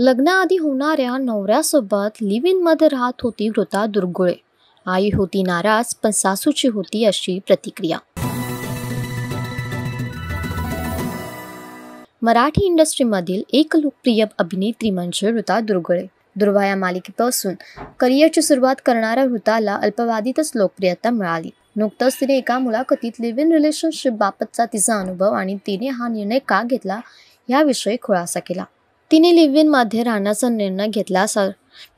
लग्नाआधी होणाऱ्या नवऱ्यासोबत लिव्ह इनमध्ये राहत होती वृता दुर्गुळे. आई होती नाराज, पण सासूची होती अशी प्रतिक्रिया. मराठी इंडस्ट्रीमधील एक लोकप्रिय अभिनेत्री म्हणजे वृता दुर्गुळे. दुर्वा या मालिकेपासून करिअरची सुरुवात करणाऱ्या वृताला अल्पावधीतच लोकप्रियता मिळाली. नुकतंच तिने एका मुलाखतीत लिव्ह इन रिलेशनशिप बाबतचा तिचा अनुभव आणि तिने हा निर्णय का घेतला याविषयी खुलासा केला. तिने लिव्ह इनमध्ये राहण्याचा निर्णय घेतल्यास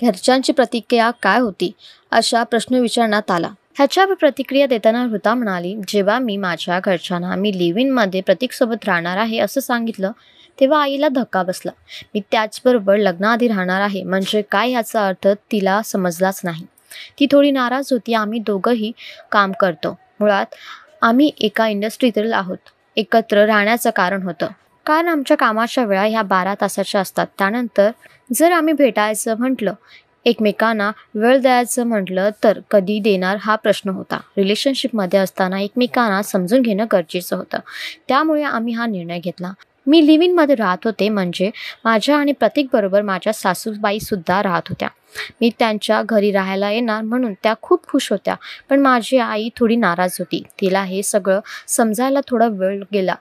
घरच्यांची प्रतिक्रिया काय होती, अशा प्रश्न विचारण्यात आला. ह्याच्यावर प्रतिक्रिया देताना वृता म्हणाली, जेव्हा मी माझ्या घरच्यांना मी लिव्ह इनमध्ये प्रतीकसोबत राहणार आहे असं सांगितलं तेव्हा आईला धक्का बसला. मी त्याचबरोबर लग्नाआधी राहणार आहे म्हणजे काय ह्याचा अर्थ तिला समजलाच नाही. ती थोडी नाराज होती. आम्ही दोघंही काम करतो. मुळात आम्ही एका इंडस्ट्रीतील आहोत. एकत्र राहण्याचं कारण होतं कारण आमच्या कामाच्या वेळा ह्या 12 तासाच्या असतात. त्यानंतर जर आम्ही भेटायचं म्हटलं, एकमेकांना वेळ द्यायचं म्हटलं तर कधी देणार हा प्रश्न होता. रिलेशनशिपमध्ये असताना एकमेकांना समजून घेणं गरजेचं होतं. त्यामुळे आम्ही हा निर्णय घेतला. मी लिव्ह इनमध्ये राहत होते म्हणजे माझ्या आणि प्रतीकबरोबर माझ्या सासूबाईसुद्धा राहत होत्या. मी त्यांच्या घरी राहायला येणार म्हणून त्या खूप खुश होत्या. पण माझी आई थोडी नाराज होती. तिला हे सगळं समजायला थोडा वेळ गेला,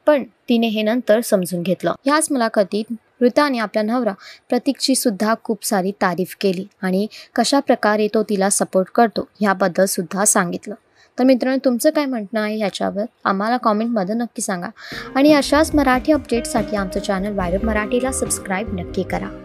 पण तिने हे नंतर समजून घेतलं. ह्याच मुलाखतीत वृताने आपल्या नवरा प्रतीकची सुद्धा खूप सारी तारीफ केली आणि कशा प्रकारे तो तिला सपोर्ट करतो ह्याबद्दल सुद्धा सांगितलं. तर मित्रांनो, तुमचं काय म्हणणं आहे ह्याच्यावर आम्हाला कॉमेंटमध्ये नक्की सांगा आणि अशाच मराठी अपडेट्ससाठी आमचं चॅनल वायरब मराठीला सबस्क्राईब नक्की करा.